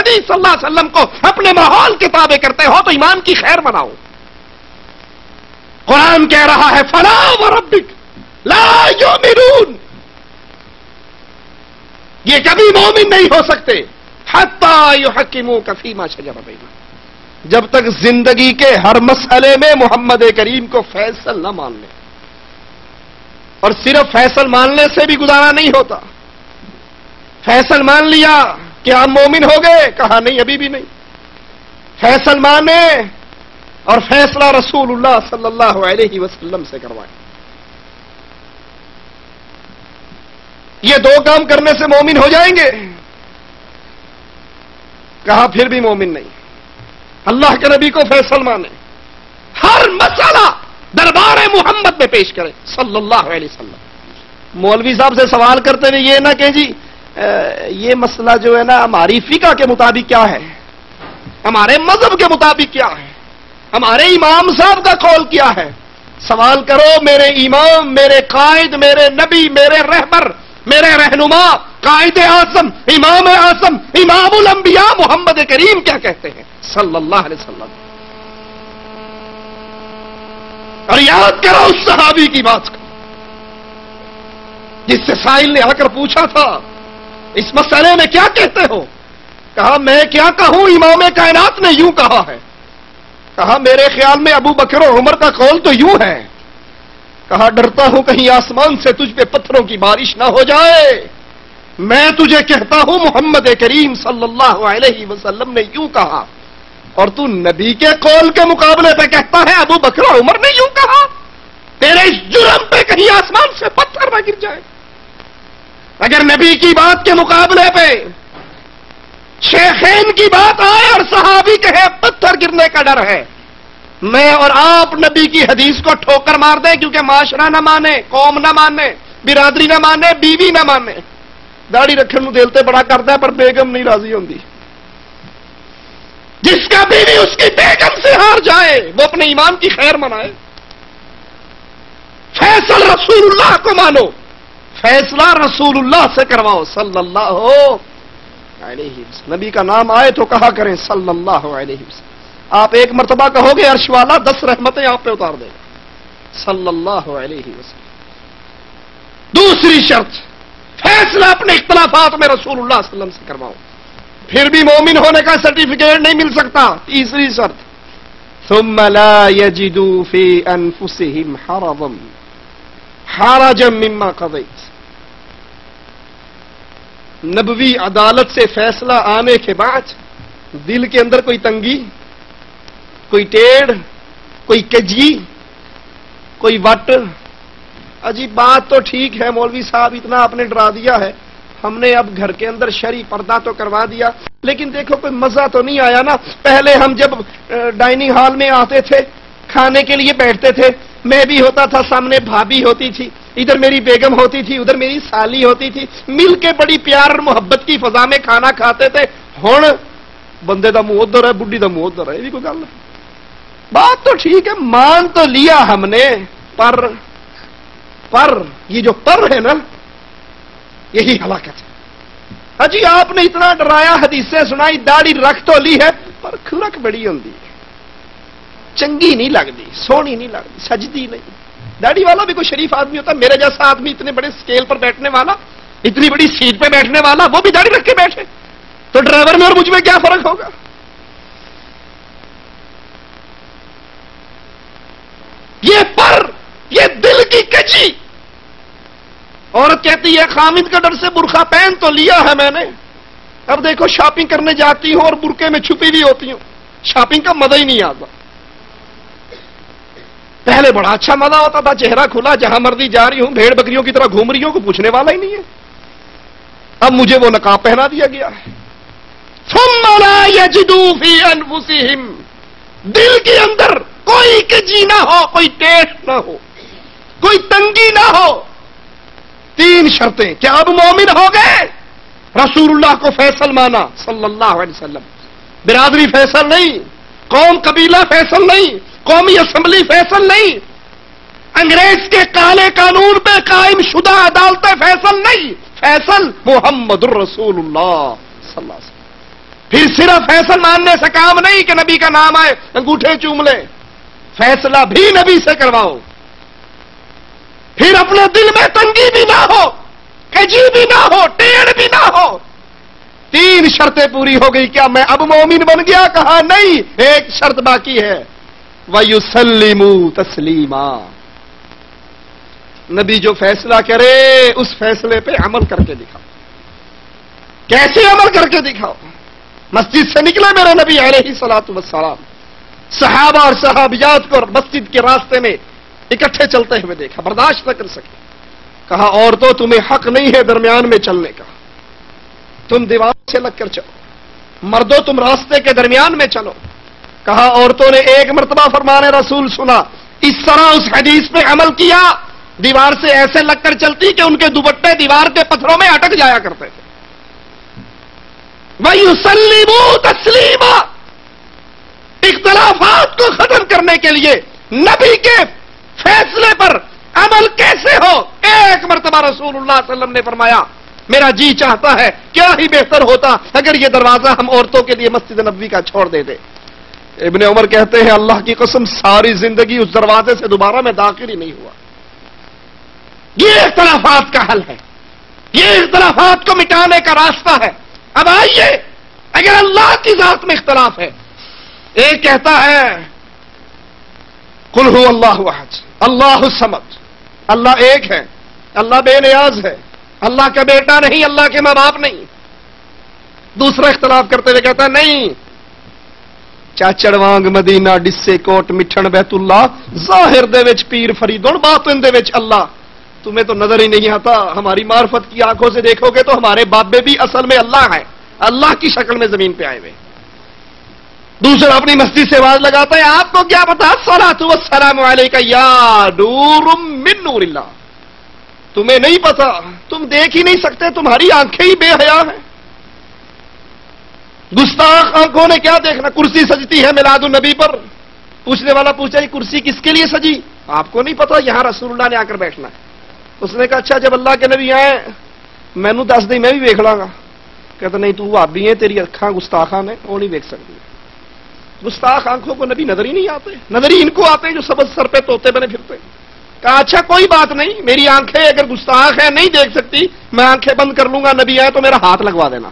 نبی صلی اللہ علیہ وسلم کو اپنے ماحول کے تابع کرتے ہو تو ایمان کی خیر بناؤ. قرآن کہہ رہا ہے فلا وربک لا یؤمنون، یہ کبھی مومن نہیں ہو سکتے حتی یحکموک فیما شجر بینہم، جب تک زندگی کے ہر مسئلے میں محمد کریم کو فیصل نہ مان لیں. اور صرف فیصل ماننے سے بھی گزارا نہیں ہوتا. فیصل مان لیا کہ آپ مومن ہو گئے، کہا نہیں ابھی بھی نہیں. فیصل مانے اور فیصلہ رسول اللہ صلی اللہ علیہ وسلم سے کروائے. یہ دو کام کرنے سے مومن ہو جائیں گے. کہا پھر بھی مومن نہیں. اللہ کے نبی کو فیصل مانے، ہر مسئلہ دربار محمد میں پیش کرے صلی اللہ علیہ وسلم. مولوی صاحب سے سوال کرتے ہوئے یہ نہ کہ جی یہ مسئلہ جو ہے نا ہماری فقہ کے مطابق کیا ہے، ہمارے مذہب کے مطابق کیا ہے، ہمارے امام صاحب کا قول کیا ہے. سوال کرو میرے امام، میرے قائد، میرے نبی، میرے رہبر، میرے رہنما، قائد اعظم، امام اعظم، امام الانبیاء محمد کریم کیا کہتے ہیں صلی اللہ علیہ وسلم. اور یاد کرو اس صحابی کی بات کو جس سے سائل نے آ کر پوچھا تھا اس مسئلے میں کیا کہتے ہو. کہا میں کیا کہوں، امام کائنات نے یوں کہا ہے. کہا میرے خیال میں ابو بکر اور عمر کا قول تو یوں ہے. کہا ڈرتا ہوں کہیں آسمان سے تجھ پہ پتھروں کی بارش نہ ہو جائے. میں تجھے کہتا ہوں محمد کریم صلی اللہ علیہ وسلم نے یوں کہا، اور تو نبی کے قول کے مقابلے پہ کہتا ہے ابو بکر اور عمر نے یوں کہا. تیرے اس جرم پہ کہیں آسمان سے پتھر نہ گر جائے. اگر نبی کی بات کے مقابلے پہ شیخین کی بات آئے اور صحابی کہے پتھر گرنے کا ڈر ہے، میں اور آپ نبی کی حدیث کو ٹھوکر مار دیں کیونکہ معاشرہ نہ مانے، قوم نہ مانے، برادری نہ مانے، بیوی نہ مانے. داڑھی رکھن نو دل تے بڑا کرتا ہے پر بیگم نہیں راضی ہوندی. جس کا بیوی اس کی بیگم سے ہار جائے وہ اپنے ایمان کی خیر منائے. فیصل رسول اللہ کو مانو، فیصلہ رسول اللہ سے کرواؤ صلی اللہ علیہ وسلم. نبی کا نام آئے تو کہا کریں صلی اللہ علیہ وسلم. آپ ایک مرتبہ کہو گے عرش والا 10 رحمتیں آپ پہ اتار دے گا صلی اللہ علیہ وسلم. دوسری شرط فیصلہ اپنے اختلافات میں رسول اللہ صلی اللہ علیہ وسلم سے کرواؤ، پھر بھی مومن ہونے کا سرٹیفکیٹ نہیں مل سکتا. تیسری شرط ثم لا يجدوا في انفسهم حرجا مما قضيت. نبوی عدالت سے فیصلہ آنے کے بعد دل کے اندر کوئی تنگی، کوئی ٹیڑھ، کوئی کجی، کوئی وٹ. عجیب بات تو ٹھیک ہے مولوی صاحب اتنا آپ نے ڈرا دیا ہے، ہم نے اب گھر کے اندر شرعی پردہ تو کروا دیا لیکن دیکھو کوئی مزہ تو نہیں آیا نا. پہلے ہم جب ڈائننگ ہال میں آتے تھے کھانے کے لیے بیٹھتے تھے، میں بھی ہوتا تھا، سامنے بھابھی ہوتی تھی، ادھر میری بیگم ہوتی تھی، ادھر میری سالی ہوتی تھی، مل کے بڑی پیار اور محبت کی فضا میں کھانا کھاتے تھے. ہن بندے دا منہ ادھر ہے، بڈھی دا منہ ادھر ہے. یہ بھی کوئی گل ہے؟ بات تو ٹھیک ہے، مان تو لیا ہم نے، پر یہ جو پر ہے نا یہی ہلاکت ہے. جی آپ نے اتنا ڈرایا، حدیثیں سنائی، داڑھی رکھ تو لی ہے پر کھرک بڑی ہوندی ہے، چنگی نہیں لگتی، سونی نہیں لگتی، سجدی نہیں. داڑھی والا بھی کوئی شریف آدمی ہوتا، میرے جیسا آدمی اتنے بڑے اسکیل پر بیٹھنے والا، اتنی بڑی سیٹ پہ بیٹھنے والا، وہ بھی داڑھی رکھ کے بیٹھے تو ڈرائیور میں اور مجھ میں کیا فرق ہوگا؟ یہ پر، یہ دل کی کجی. عورت کہتی ہے خامد کا ڈر سے برقع پہن تو لیا ہے میں نے، اب دیکھو شاپنگ کرنے جاتی ہوں اور برقعے میں چھپی ہوئی ہوتی ہوں، شاپنگ کا مزہ ہی نہیں آتا. پہلے بڑا اچھا مزہ ہوتا تھا، چہرہ کھلا، جہاں مرضی جا رہی ہوں، بھیڑ بکریوں کی طرح گھوم رہی ہوں، کوئی پوچھنے والا ہی نہیں ہے. اب مجھے وہ نقاب پہنا دیا گیا ہے. ثم لا يجدوا في انفسهم، دل کے اندر کوئی کجی نہ ہو، کوئی ٹیسٹ نہ ہو، کوئی تنگی نہ ہو. 3 شرطیں. کیا اب مومن ہو گئے؟ رسول اللہ کو فیصل مانا صلی اللہ علیہ وسلم. برادری فیصل نہیں، قوم قبیلہ فیصل نہیں، قومی اسمبلی فیصل نہیں، انگریز کے کالے قانون پہ قائم شدہ عدالتیں فیصل نہیں، فیصل محمد الرسول اللہ صلی اللہ علیہ وسلم. پھر صرف فیصل ماننے سے کام نہیں کہ نبی کا نام آئے انگوٹھے چوم لے، فیصلہ بھی نبی سے کرواؤ. پھر اپنے دل میں تنگی بھی نہ ہو، کجی بھی نہ ہو، ٹیڑھ بھی نہ ہو. 3 شرطیں پوری ہو گئی. کیا میں اب مومن بن گیا؟ کہا نہیں، ایک شرط باقی ہے. وَيُسَلِّمُوا تَسْلِيمًا. نبی جو فیصلہ کرے اس فیصلے پہ عمل کر کے دکھاؤ. کیسے عمل کر کے دکھاؤ؟ مسجد سے نکلے میرے نبی علیہ الصلوۃ والسلام، صحابہ اور صحابیات کو مسجد کے راستے میں اکٹھے چلتے ہوئے دیکھا، برداشت نہ کر سکے. کہا عورتوں تمہیں حق نہیں ہے درمیان میں چلنے کا، تم دیوار سے لگ کر چلو. مردوں تم راستے کے درمیان میں چلو. کہا عورتوں نے ایک مرتبہ فرمان رسول سنا، اس طرح اس حدیث پہ عمل کیا، دیوار سے ایسے لگ کر چلتی کہ ان کے دوپٹے دیوار کے پتھروں میں اٹک جایا کرتے تھے. وَيُسَلِّمُوا تَسْلِيمًا. اختلافات کو ختم کرنے کے لیے نبی کے فیصلے پر عمل کیسے ہو؟ ایک مرتبہ رسول اللہ صلی اللہ علیہ وسلم نے فرمایا، میرا جی چاہتا ہے کیا ہی بہتر ہوتا اگر یہ دروازہ ہم عورتوں کے لیے مسجد نبوی کا چھوڑ دیتے. ابن عمر کہتے ہیں اللہ کی قسم ساری زندگی اس دروازے سے دوبارہ میں داخل ہی نہیں ہوا. یہ اختلافات کا حل ہے، یہ اختلافات کو مٹانے کا راستہ ہے. اب آئیے، اگر اللہ کی ذات میں اختلاف ہے، ایک کہتا ہے قل هو اللہ احد اللہ الصمد، اللہ ایک ہے، اللہ بے نیاز ہے، اللہ کا بیٹا نہیں، اللہ کے ماں باپ نہیں. دوسرا اختلاف کرتے ہوئے کہتا ہے نہیں، چاچڑ وانگ مدینہ ڈسے کوٹ مٹھن بیت اللہ، ظاہر دے وچ پیر فریدون، باطن دے وچ اللہ. تمہیں تو نظر ہی نہیں آتا، ہماری معرفت کی آنکھوں سے دیکھو گے تو ہمارے بابے بھی اصل میں اللہ ہیں، اللہ کی شکل میں زمین پہ آئے ہوئے. دوسرا اپنی مسجد سے آواز لگاتا ہے آپ کو کیا پتا، الصلاۃ والسلام علیک یا نور من نور اللہ. تمہیں نہیں پتا، تم دیکھ ہی نہیں سکتے، تمہاری آنکھیں ہی بے حیا ہیں. گستاخ آنکھوں نے کیا دیکھنا. کرسی سجتی ہے میلاد النبی پر، پوچھنے والا پوچھا یہ کرسی کس کے لیے سجی؟ آپ کو نہیں پتا، یہاں رسول اللہ نے آ کر بیٹھنا ہے. اس نے کہا اچھا جب اللہ کے نبی آئے مینوں دس دیں میں بھی ویکھ لاں گا. کہتا نہیں تو بھابی ہے، تیری اکھاں گستاخاں نے، وہ نہیں ویکھ سکتی. گستاخ آنکھوں کو نبی نظر ہی نہیں آتے، نظر ہی ان کو آتے جو سبز سر پہ طوطے بنے پھرتے. کہا اچھا کوئی بات نہیں، میری آنکھیں اگر گستاخ ہے نہیں دیکھ سکتی، میں آنکھیں بند کر لوں گا، نبی آئے تو میرا ہاتھ لگوا دینا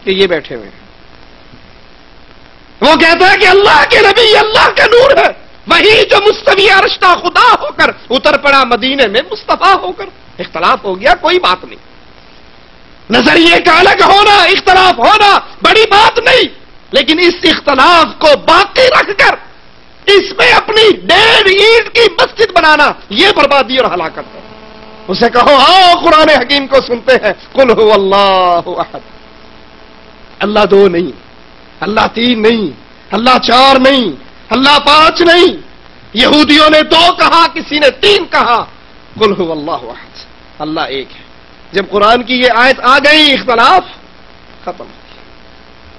کہ یہ بیٹھے ہوئے ہیں. وہ کہتا ہے کہ اللہ کے نبی اللہ کا نور ہے، وہی جو مستوی عرش کا خدا ہو کر اتر پڑا مدینے میں مصطفیٰ ہو کر. اختلاف ہو گیا کوئی بات نہیں، نظریے کا الگ ہونا، اختلاف ہونا بڑی بات نہیں، لیکن اس اختلاف کو باقی رکھ کر اس میں اپنی 1.5 اینٹ کی مسجد بنانا یہ بربادی اور ہلاکت ہے. اسے کہو آؤ قرآن حکیم کو سنتے ہیں. قل هو اللہ احد، اللہ 2 نہیں، اللہ 3 نہیں، اللہ 4 نہیں، اللہ 5 نہیں. یہودیوں نے 2 کہا، کسی نے 3 کہا. قل هو اللہ احد، اللہ ایک ہے. جب قرآن کی یہ آیت آ گئی اختلاف ختم.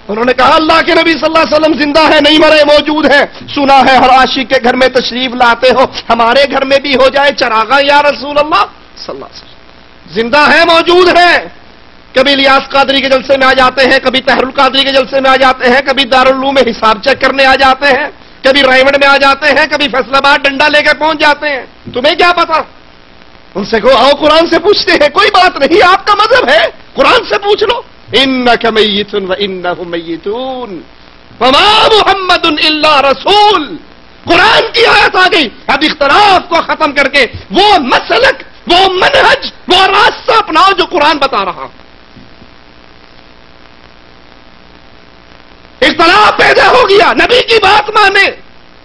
انہوں نے کہا اللہ کے نبی صلی اللہ علیہ وسلم زندہ ہے، نہیں مرے، موجود ہے. سنا ہے ہر عاشق کے گھر میں تشریف لاتے ہو، ہمارے گھر میں بھی ہو جائے چراغا یا رسول اللہ صلی اللہ علیہ وسلم. زندہ ہے، موجود ہے. کبھی الیاس قادری کے جلسے میں آ جاتے ہیں، کبھی طاہر القادری کے جلسے میں آ جاتے ہیں، کبھی دارالعلوم میں حساب چیک کرنے آ جاتے ہیں، کبھی رائمنڈ میں آ جاتے ہیں، کبھی فیصل آباد ڈنڈا لے کے پہنچ جاتے ہیں. تمہیں کیا پتا؟ ان سے کہو آؤ قرآن سے پوچھتے ہیں. کوئی بات نہیں، آپ کا مذہب ہے، قرآن سے پوچھ لو. انک میت وانہم میتون وما محمد الا رسول. قرآن کی آیت آ گئی. اب اختلاف کو ختم کر کے وہ مسلک، وہ منہج، وہ راستہ اپناؤ جو قرآن بتا رہا. اختلاف پیدا ہو گیا، نبی کی بات مانے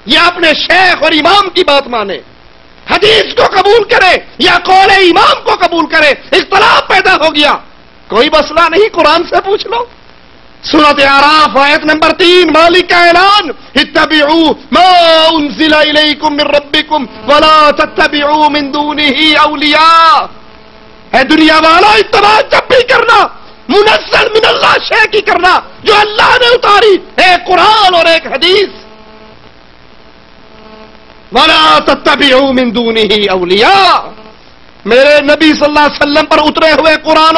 یا اپنے شیخ اور امام کی بات مانے، حدیث کو قبول کرے یا قول امام کو قبول کرے. اختلاف پیدا ہو گیا، کوئی مسئلہ نہیں، قرآن سے پوچھ لو. سورۃ اعراف آیت نمبر 3، مالک کا اعلان، اتبعوا ما انزل الیکم من ربکم ولا تتبعوا من دونہ اولیاء. اے دنیا والا، اتباع جب بھی کرنا منزل من اللہ شے کی کرنا جو اللہ نے اتاری، ایک قرآن اور ایک حدیث. وَلَا تَتَّبِعُوا مِن دُونِهِ أَوْلِيَاءَ. میرے نبی صلی اللہ علیہ وسلم پر اترے ہوئے قرآن